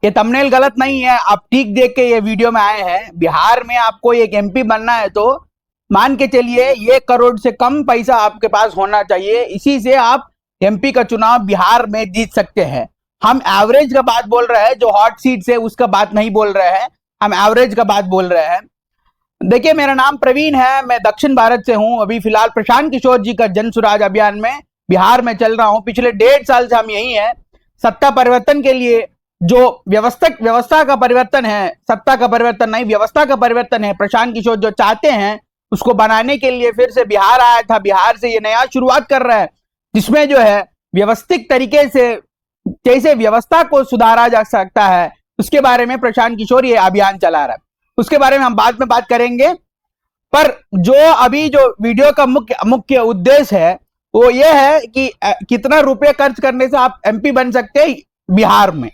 ये थंबनेल गलत नहीं है, आप ठीक देख के ये वीडियो में आए हैं। बिहार में आपको एक एमपी बनना है तो मान के चलिए 1 करोड़ से कम पैसा आपके पास होना चाहिए, इसी से आप एमपी का चुनाव बिहार में जीत सकते हैं। हम एवरेज का बात बोल रहे हैं, जो हॉट सीट है उसका बात नहीं बोल रहे हैं, हम एवरेज का बात बोल रहे हैं। देखिए, मेरा नाम प्रवीण है, मैं दक्षिण भारत से हूं। अभी फिलहाल प्रशांत किशोर जी का जन सुराज अभियान में बिहार में चल रहा हूं। पिछले 1.5 साल से हम यही हैं। सत्ता परिवर्तन के लिए जो व्यवस्था का परिवर्तन है, सत्ता का परिवर्तन नहीं, व्यवस्था का परिवर्तन है, प्रशांत किशोर जो चाहते हैं उसको बनाने के लिए फिर से बिहार आया था। बिहार से ये नया शुरुआत कर रहा है, जिसमें जो है व्यवस्थित तरीके से कैसे व्यवस्था को सुधारा जा सकता है, उसके बारे में प्रशांत किशोर ये अभियान चला रहा है। उसके बारे में हम बाद में बात करेंगे। पर जो अभी जो वीडियो का मुख्य उद्देश्य है वो ये है कि कितना रुपए खर्च करने से आप एमपी बन सकते हैं बिहार में।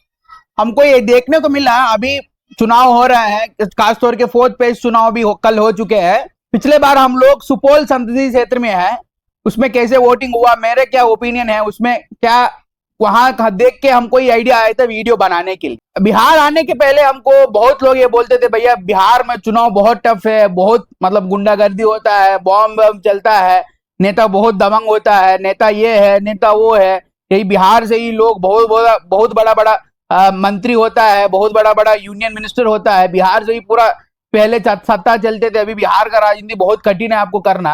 हमको ये देखने को मिला, अभी चुनाव हो रहा है, खासतौर के 4th फेज चुनाव भी कल हो चुके हैं। पिछले बार हम लोग सुपौल संसदीय क्षेत्र में है, उसमें कैसे वोटिंग हुआ, मेरे क्या ओपिनियन है उसमें, क्या वहां देख के हमको ये आइडिया आया था वीडियो बनाने के लिए। बिहार आने के पहले हमको बहुत लोग ये बोलते थे, भैया बिहार में चुनाव बहुत टफ है, बहुत मतलब गुंडागर्दी होता है, बॉम्ब चलता है, नेता बहुत दबंग होता है, नेता ये है, नेता वो है, यही बिहार से ही लोग बहुत बड़ा बड़ा मंत्री होता है, बहुत बड़ा बड़ा यूनियन मिनिस्टर होता है, बिहार से ही पूरा पहले सत्ता चलते थे। अभी बिहार का राजनीति बहुत कठिन है आपको करना।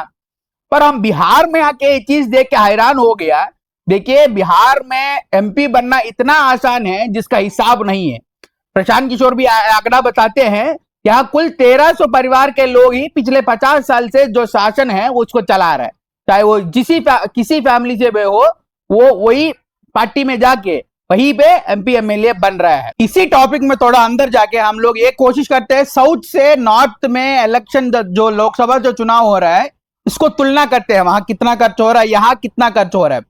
पर हम बिहार में आके ये चीज देख के हैरान हो गया। देखिए, बिहार में एमपी बनना इतना आसान है जिसका हिसाब नहीं है। प्रशांत किशोर भी आंकड़ा बताते हैं, यहाँ कुल 1300 परिवार के लोग ही पिछले 50 साल से जो शासन है उसको चला रहा है। चाहे वो किसी फैमिली से भी हो, वो वही पार्टी में जाके वहीं पे एमपी एमएलए बन रहा है। इसी टॉपिक में थोड़ा अंदर जाके हम लोग ये कोशिश करते हैं, साउथ से नॉर्थ में इलेक्शन जो लोकसभा जो चुनाव हो रहा है इसको तुलना करते हैं, वहां कितना खर्च हो रहा है, यहाँ कितना खर्च हो रहा है।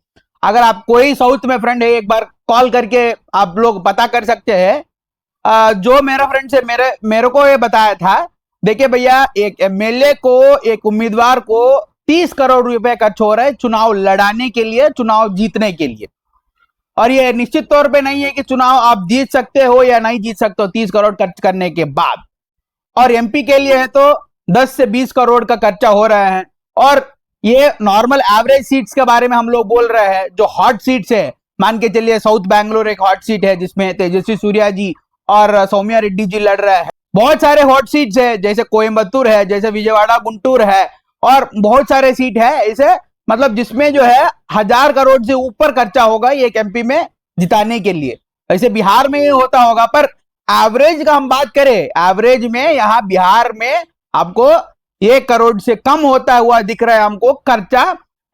अगर आप कोई साउथ में फ्रेंड है, एक बार कॉल करके आप लोग पता कर सकते हैं। जो मेरा फ्रेंड से मेरे को ये बताया था, देखिए भैया, एक एमएलए को, एक उम्मीदवार को 30 करोड़ रुपए खर्च हो रहा है चुनाव लड़ाने के लिए, चुनाव जीतने के लिए। और ये निश्चित तौर पे नहीं है कि चुनाव आप जीत सकते हो या नहीं जीत सकते हो 30 करोड़ खर्च करने के बाद। और एमपी के लिए है तो 10 से 20 करोड़ का खर्चा हो रहा है। और ये नॉर्मल एवरेज सीट्स के बारे में हम लोग बोल रहे हैं। जो हॉट सीट्स है, मान के चलिए साउथ बैंगलोर एक हॉट सीट है जिसमें तेजस्वी सूर्या जी और सौम्या रेड्डी जी लड़ रहे हैं। बहुत सारे हॉट सीट्स है, जैसे कोयम्बतूर है, जैसे विजयवाड़ा गुंटूर है, और बहुत सारे सीट है ऐसे, मतलब जिसमें जो है 1000 करोड़ से ऊपर खर्चा होगा एक एमपी में जिताने के लिए। ऐसे बिहार में ये होता होगा, पर एवरेज का हम बात करें, एवरेज में यहाँ बिहार में आपको 1 करोड़ से कम होता हुआ दिख रहा है हमको खर्चा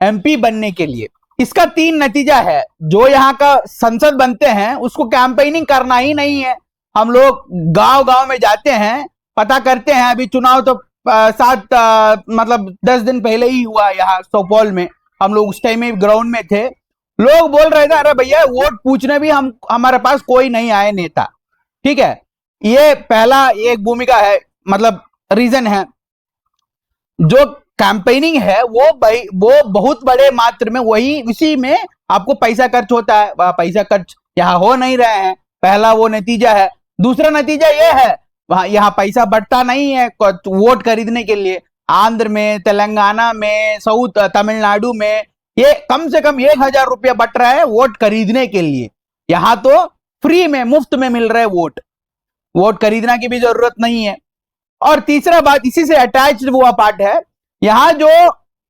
एमपी बनने के लिए। इसका 3 नतीजा है। जो यहाँ का संसद बनते हैं उसको कैंपेनिंग करना ही नहीं है। हम लोग गांव गांव में जाते हैं, पता करते हैं। अभी चुनाव तो 10 दिन पहले ही हुआ यहाँ सुपौल में, हम लोग उस टाइम में ग्राउंड में थे। लोग बोल रहे थे, अरे भैया वोट पूछने भी हमारे पास कोई नहीं आए नेता। ठीक है, ये पहला एक भूमिका है, मतलब रीजन है। जो कैंपेनिंग है वो बहुत बड़े मात्रा में वही इसी में आपको पैसा खर्च होता है। पैसा खर्च यहाँ हो नहीं रहे हैं, पहला वो नतीजा है। दूसरा नतीजा ये है, वहां यहाँ पैसा बढ़ता नहीं है वोट खरीदने के लिए। आंध्र में, तेलंगाना में, साउथ तमिलनाडु में ये कम से कम 1000 रुपया बट रहा है वोट खरीदने के लिए। यहाँ तो फ्री में, मुफ्त में मिल रहा है वोट खरीदना की भी जरूरत नहीं है। और तीसरा बात, इसी से अटैच्ड हुआ पार्ट है, यहाँ जो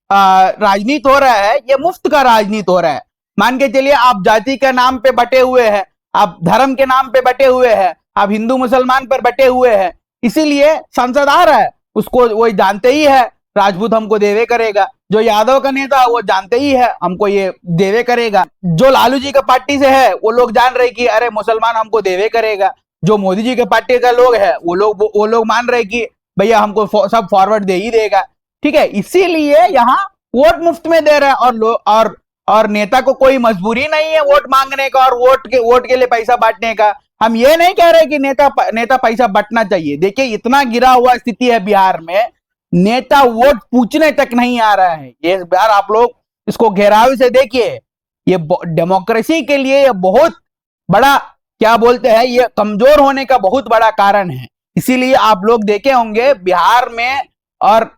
राजनीति हो रहा है ये मुफ्त का राजनीति हो रहा है। मान के चलिए आप जाति के नाम पे बटे हुए हैं, आप धर्म के नाम पे बटे हुए हैं, आप हिंदू मुसलमान पर बटे हुए हैं, इसीलिए संसद आ रहा है, उसको वो जानते ही है राजपूत हमको देवे करेगा। जो यादव का नेता वो जानते ही है हमको ये देवे करेगा। जो लालू जी का पार्टी से है वो लोग जान रहे कि अरे मुसलमान हमको देवे करेगा। जो मोदी जी के पार्टी का लोग है वो लोग मान रहे कि भैया हमको सब फॉरवर्ड दे ही देगा। ठीक है, इसीलिए यहाँ वोट मुफ्त में दे रहा है। और नेता को कोई मजबूरी नहीं है वोट मांगने का और वोट के लिए पैसा बांटने का। हम ये नहीं कह रहे कि नेता पैसा बांटना चाहिए। देखिए, इतना गिरा हुआ स्थिति है बिहार में, नेता वोट पूछने तक नहीं आ रहा है। ये बार आप लोग इसको गहराई से देखिए, ये डेमोक्रेसी के लिए ये बहुत बड़ा क्या बोलते हैं, ये कमजोर होने का बहुत बड़ा कारण है। इसीलिए आप लोग देखे होंगे बिहार में, और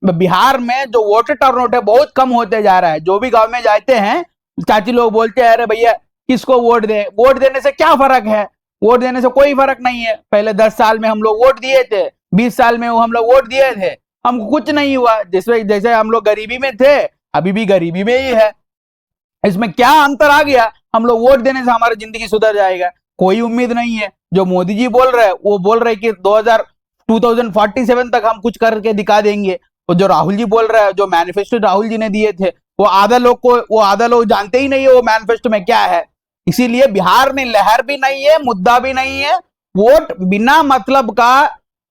बिहार में जो वोटर टर्नआउट है बहुत कम होते जा रहा है। जो भी गांव में जाते हैं चाची लोग बोलते हैं, अरे भैया किसको वोट दे, वोट देने से क्या फर्क है, वोट देने से कोई फर्क नहीं है। पहले 10 साल में हम लोग वोट दिए थे, 20 साल में हम लोग वोट दिए थे, हमको कुछ नहीं हुआ। जैसे जैसे हम लोग गरीबी में थे, अभी भी गरीबी में ही है। इसमें क्या अंतर आ गया, हम लोग वोट देने से हमारी जिंदगी सुधर जाएगा, कोई उम्मीद नहीं है। जो मोदी जी बोल रहे हैं वो बोल रहे कि 2047 तक हम कुछ करके दिखा देंगे। और जो राहुल जी बोल रहे हैं, जो मैनिफेस्टो राहुल जी ने दिए थे, वो आधा लोग जानते ही नहीं है वो मैनिफेस्टो में क्या है। इसीलिए बिहार में लहर भी नहीं है, मुद्दा भी नहीं है, वोट बिना मतलब का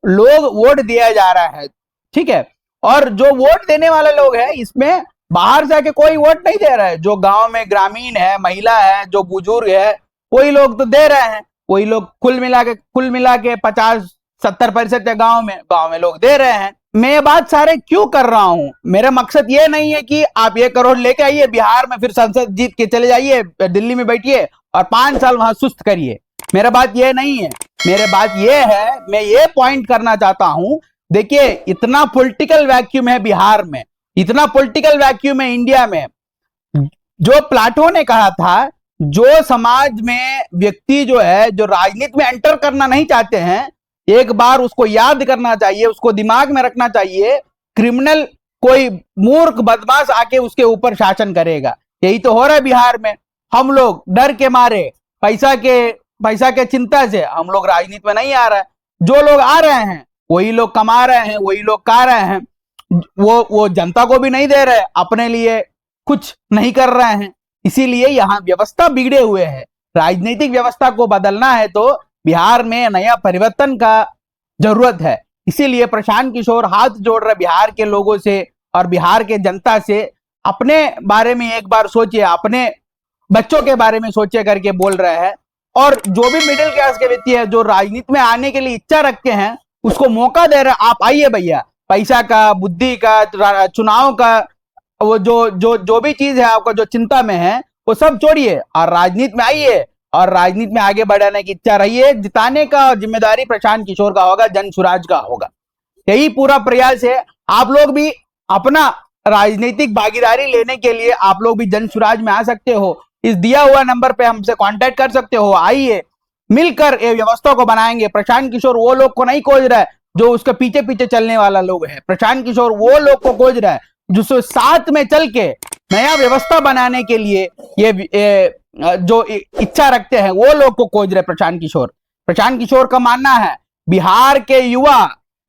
लोग वोट दिया जा रहा है, ठीक है। और जो वोट देने वाले लोग हैं, इसमें बाहर से आके कोई वोट नहीं दे रहा है। जो गांव में ग्रामीण है, महिला है, जो बुजुर्ग है, कोई लोग तो दे रहे हैं। कोई लोग कुल मिला के 50-70% गांव में लोग दे रहे हैं। मैं ये बात सारे क्यों कर रहा हूं, मेरा मकसद ये नहीं है कि आप 1 करोड़ लेके आइए बिहार में, फिर संसद जीत के चले जाइए, दिल्ली में बैठिए और 5 साल वहां सुस्त करिए। मेरा बात ये नहीं है। मेरे बात ये है, मैं ये पॉइंट करना चाहता हूं, देखिए इतना पॉलिटिकल वैक्यूम है बिहार में, इतना पॉलिटिकल वैक्यूम है इंडिया में। जो प्लाटो ने कहा था, जो समाज में व्यक्ति जो है, जो राजनीति में एंटर करना नहीं चाहते हैं, एक बार उसको याद करना चाहिए, उसको दिमाग में रखना चाहिए, क्रिमिनल कोई मूर्ख बदमाश आके उसके ऊपर शासन करेगा। यही तो हो रहा है बिहार में। हम लोग डर के मारे, पैसा के चिंता से हम लोग राजनीति में नहीं आ रहा है। जो लोग आ रहे हैं वही लोग कमा रहे हैं, वही लोग खा रहे हैं, वो जनता को भी नहीं दे रहे, अपने लिए कुछ नहीं कर रहे हैं। इसीलिए यहाँ व्यवस्था बिगड़े हुए है। राजनीतिक व्यवस्था को बदलना है तो बिहार में नया परिवर्तन का जरूरत है। इसीलिए प्रशांत किशोर हाथ जोड़ रहे बिहार के लोगों से और बिहार के जनता से, अपने बारे में एक बार सोचिए, अपने बच्चों के बारे में सोचिए करके बोल रहे हैं। और जो भी मिडिल क्लास के व्यक्ति है, जो राजनीति में आने के लिए इच्छा रखते हैं, उसको मौका दे रहे हैं। आप आइए भैया, पैसा का, बुद्धि का, चुनाव का, वो जो भी चीज है आपका जो चिंता में है, वो सब छोड़िए और राजनीति में आइए और राजनीति में आगे बढ़ाने की इच्छा रही है। जिताने का जिम्मेदारी प्रशांत किशोर का होगा, जन सुराज का होगा। यही पूरा प्रयास है। आप लोग भी अपना राजनीतिक भागीदारी लेने के लिए आप लोग भी जन सुराज में आ सकते हो। इस दिया हुआ नंबर पे हमसे कांटेक्ट कर सकते हो। आइए, मिलकर ये व्यवस्था को बनाएंगे। प्रशांत किशोर वो लोग को नहीं खोज रहा है जो उसके पीछे पीछे चलने वाला लोग है। प्रशांत किशोर वो लोग को खोज रहा है जो साथ में चल के नया व्यवस्था बनाने के लिए ये जो इच्छा रखते हैं, वो लोग को खोज रहे प्रशांत किशोर। प्रशांत किशोर का मानना है बिहार के युवा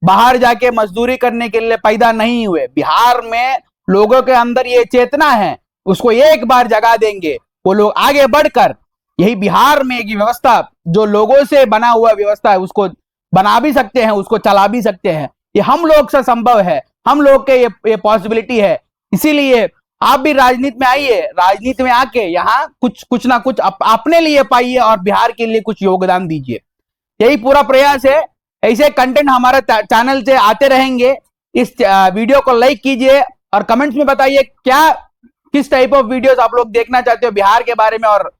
बाहर जाके मजदूरी करने के लिए पैदा नहीं हुए। बिहार में लोगों के अंदर ये चेतना है, उसको एक बार जगा देंगे, वो लोग आगे बढ़कर यही बिहार में एक व्यवस्था जो लोगों से बना हुआ व्यवस्था है उसको बना भी सकते हैं, उसको चला भी सकते हैं। ये हम लोग से संभव है, हम लोग के ये पॉसिबिलिटी है। इसीलिए आप भी राजनीति में आइए, राजनीति में आके यहाँ कुछ ना कुछ अपने लिए पाइए और बिहार के लिए कुछ योगदान दीजिए। यही पूरा प्रयास है। ऐसे कंटेंट हमारे चैनल से आते रहेंगे। इस वीडियो को लाइक कीजिए और कमेंट्स में बताइए किस टाइप ऑफ वीडियोस आप लोग देखना चाहते हो बिहार के बारे में और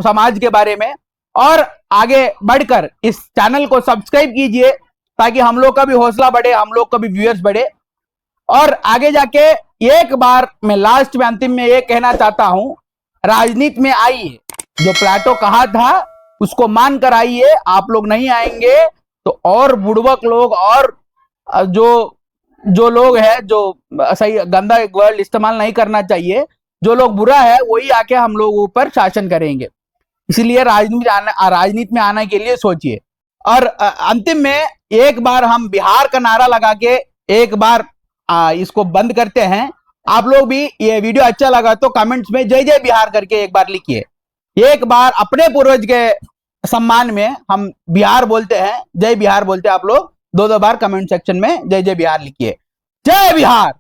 समाज के बारे में। और आगे बढ़कर इस चैनल को सब्सक्राइब कीजिए ताकि हम लोग का भी हौसला बढ़े, हम लोग का भी व्यूअर्स बढ़े। और आगे जाके एक बार मैं लास्ट में अंतिम में ये कहना चाहता हूं, राजनीति में आइए। जो प्लाटो कहा था उसको मानकर आइए। आप लोग नहीं आएंगे तो और बुड़बक लोग और जो लोग हैं, जो सही गंदा वर्ड इस्तेमाल नहीं करना चाहिए, जो लोग बुरा है वही आके हम लोगों पर शासन करेंगे। इसलिए राजनीति में आने के लिए सोचिए। और अंतिम में एक बार हम बिहार का नारा लगा के एक बार इसको बंद करते हैं। आप लोग भी ये वीडियो अच्छा लगा तो कमेंट्स में जय जय बिहार करके एक बार लिखिए। एक बार अपने पूर्वज के सम्मान में हम बिहार बोलते हैं, जय बिहार बोलते हैं। आप लोग 2 बार कमेंट सेक्शन में जय जय बिहार लिखिए। जय बिहार।